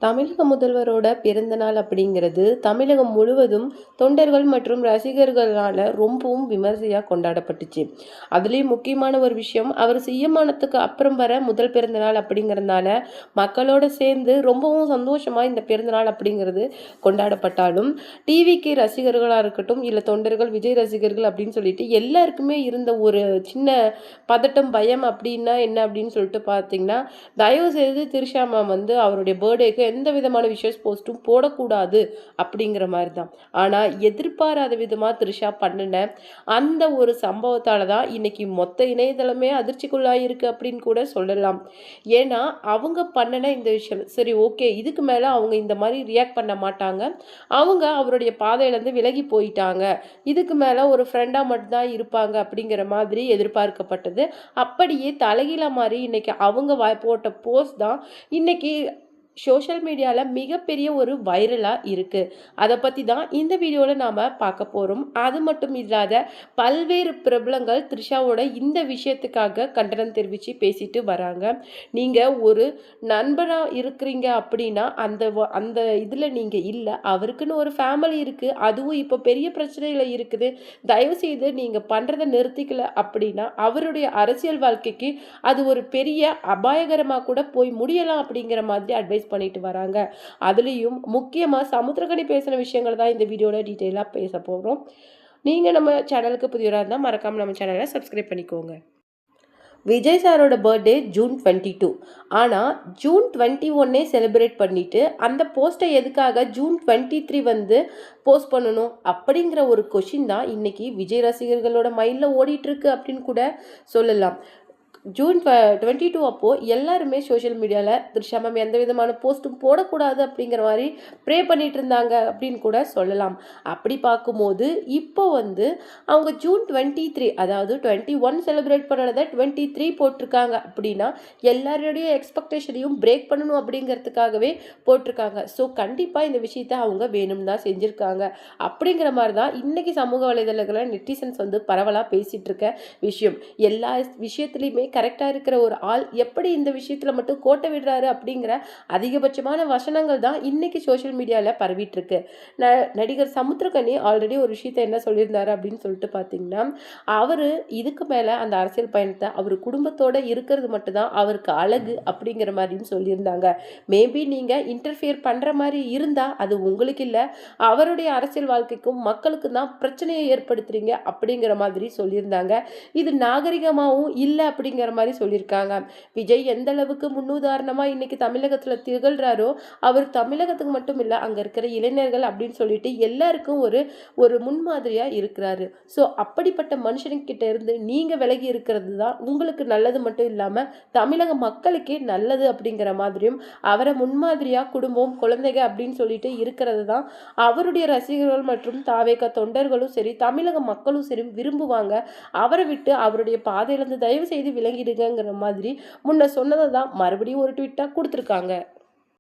தமிழக முதல்வரோட பிறந்தநாள் அப்படிங்கிறது தமிழகம் முழுவதும் தொண்டர்கள் மற்றும் ரசிகர்களால் ரொம்பவும் விமர்சையாக கொண்டாடப்பட்டுச்சு. அதுலேயும் முக்கியமான ஒரு விஷயம், அவர் சிஎம்மானத்துக்கு அப்புறம் வர முதல் பிறந்தநாள் அப்படிங்கிறதுனால மக்களோட சேர்ந்து ரொம்பவும் சந்தோஷமாக இந்த பிறந்தநாள் அப்படிங்கிறது கொண்டாடப்பட்டாலும், டிவிக்கு ரசிகர்களாக இருக்கட்டும் இல்லை தொண்டர்கள் விஜய் ரசிகர்கள் அப்படின்னு சொல்லிட்டு எல்லாருக்குமே இருந்த ஒரு சின்ன பதட்டம் பயம் அப்படின்னா என்ன அப்படின்னு சொல்லிட்டு பார்த்தீங்கன்னா, தயவு செய்து திரிஷா மேம் அவருடைய பர்த்டேக்கு எந்த விதமான விஷஸ் போஸ்ட்டும் போடக்கூடாது அப்படிங்கிற மாதிரி தான். ஆனால் எதிர்பாராத விதமாக த்ரிஷா பண்ணின அந்த ஒரு சம்பவத்தால் தான் இன்னைக்கு மொத்த இணையதளமே அதிர்ச்சிக்குள்ளாயிருக்கு அப்படின்னு கூட சொல்லலாம். ஏன்னா அவங்க பண்ணின இந்த விஷயம் சரி ஓகே, இதுக்கு மேலே அவங்க இந்த மாதிரி ரியாக்ட் பண்ண மாட்டாங்க, அவங்க அவருடைய பாதையிலேருந்து விலகி போயிட்டாங்க, இதுக்கு மேலே ஒரு ஃப்ரெண்டாக மட்டும்தான் இருப்பாங்க அப்படிங்கிற மாதிரி எதிர்பார்க்கப்பட்டது. அப்படியே தலைகீழ மாதிரி இன்னைக்கு அவங்க போட்ட போஸ்ட் தான் இன்னைக்கு சோஷியல் மீடியாவில் மிகப்பெரிய ஒரு வைரலாக இருக்குது. அதை பற்றி தான் இந்த வீடியோவில் நாம் பார்க்க போகிறோம். அது மட்டும் இல்லாத பல்வேறு பிரபலங்கள் த்ரிஷாவோட இந்த விஷயத்துக்காக கண்டனம் தெரிவித்து பேசிட்டு வராங்க. நீங்கள் ஒரு நண்பனாக இருக்கிறீங்க அப்படின்னா அந்த இதில் நீங்கள் இல்லை, அவருக்குன்னு ஒரு ஃபேமிலி இருக்குது, அதுவும் இப்போ பெரிய பிரச்சனையில் இருக்குது, தயவுசெய்து நீங்கள் பண்ணுறதை நிறுத்திக்கல அப்படின்னா அவருடைய அரசியல் வாழ்க்கைக்கு அது ஒரு பெரிய அபாயகரமாக கூட போய் முடியலாம் அப்படிங்கிற மாதிரி அட்வைஸ் பண்ணிட்டு வராங்க. அதுலேயும் முக்கியமாக சமுத்திரக்கனி பேசின விஷயங்கள் தான் இந்த வீடியோவில் டீட்டெயிலாக பேச போகிறோம். நீங்கள் நம்ம சேனலுக்கு புதியவராக இருந்தால் மறக்காமல் நம்ம சேனலை சப்ஸ்கிரைப் பண்ணிக்கோங்க. விஜய் சாரோட பர்த்டே ஜூன் 22. ஆனால் ஜூன் 21 செலிப்ரேட் பண்ணிவிட்டு அந்த போஸ்ட்டை எதுக்காக ஜூன் 23 போஸ்ட் பண்ணணும் அப்படிங்கிற ஒரு கொஷின் தான் இன்றைக்கி விஜய் ரசிகர்களோட மைண்டில் ஓடிட்டுருக்கு அப்படின்னு கூட சொல்லலாம். ஜூன் 22 அப்போது எல்லாருமே சோஷியல் மீடியாவில் த்ரிஷா மேம் எந்த விதமான போஸ்ட்டும் போடக்கூடாது அப்படிங்கிற மாதிரி ப்ரே பண்ணிட்டு இருந்தாங்க அப்படின்னு கூட சொல்லலாம். அப்படி பார்க்கும்போது இப்போ அவங்க ஜூன் 23 அதாவது 21 செலிப்ரேட் பண்ணதை 23 போட்டிருக்காங்க அப்படின்னா எல்லாருடைய எக்ஸ்பெக்டேஷனையும் பிரேக் பண்ணணும் அப்படிங்கிறதுக்காகவே போட்டிருக்காங்க. ஸோ கண்டிப்பாக இந்த விஷயத்தை அவங்க வேணும்னு தான் செஞ்சுருக்காங்க அப்படிங்கிற மாதிரி தான் இன்றைக்கி சமூக வலைதளங்களில் நெட்டிசன்ஸ் பரவலாக பேசிகிட்டு இருக்க விஷயம். எல்லா விஷயத்துலையுமே கரெக்டாக இருக்கிற ஒரு ஆள் எப்படி இந்த விஷயத்தில் மட்டும் கோட்டை விடுறாரு அப்படிங்கிற அதிகபட்சமான வசனங்கள் தான் இன்னைக்கு சோஷியல் மீடியாவில் பரவிட்டு இருக்கு. நடிகர் சமுத்திரக்கனி ஆல்ரெடி ஒரு விஷயத்தை என்ன சொல்லியிருந்தாரு அப்படின்னு சொல்லிட்டு பார்த்தீங்கன்னா, அவர் இதுக்கு மேலே அந்த அரசியல் பயணத்தை அவர் குடும்பத்தோடு இருக்கிறது மட்டும்தான் அவருக்கு அழகு அப்படிங்கிற மாதிரியும் சொல்லியிருந்தாங்க. மேபி நீங்கள் இன்டர்ஃபியர் பண்ணுற மாதிரி இருந்தால் அது உங்களுக்கு இல்லை, அவருடைய அரசியல் வாழ்க்கைக்கும் மக்களுக்கும் தான் பிரச்சனையை ஏற்படுத்துறீங்க அப்படிங்கிற மாதிரி சொல்லியிருந்தாங்க. இது நாகரிகமாகவும் இல்லை அப்படிங்கிற மாதிரி சொல்லியிருக்காங்க. விஜய் எந்த அளவுக்கு முன்னுதாரணமாக இன்னைக்கு தமிழகத்தில் திகழ்றாரோ அவர் தமிழகத்துக்கு மட்டும் இல்லை, அங்கே இருக்கிற இளைஞர்கள் அப்படின்னு சொல்லிட்டு எல்லாருக்கும் ஒரு முன்மாதிரியாக இருக்கிறாரு. ஸோ அப்படிப்பட்ட மனுஷன்கிட்ட இருந்து நீங்கள் விலகி இருக்கிறது தான் உங்களுக்கு நல்லது மட்டும் இல்லாமல் தமிழக மக்களுக்கே நல்லது அப்படிங்கிற மாதிரியும் அவரை முன்மாதிரியாக குடும்பம் குழந்தைங்க அப்படின்னு சொல்லிட்டு இருக்கிறது தான் அவருடைய ரசிகர்கள் மற்றும் தாவேக தொண்டர்களும் சரி தமிழக மக்களும் சரி விரும்புவாங்க. அவரை விட்டு அவருடைய பாதையிலிருந்து தயவு செய்து விலகிடுங்கிற மாதிரி முன்ன சொன்னதை தான் மறுபடியும் ஒரு ட்வீட்டாக கொடுத்துருக்காங்க.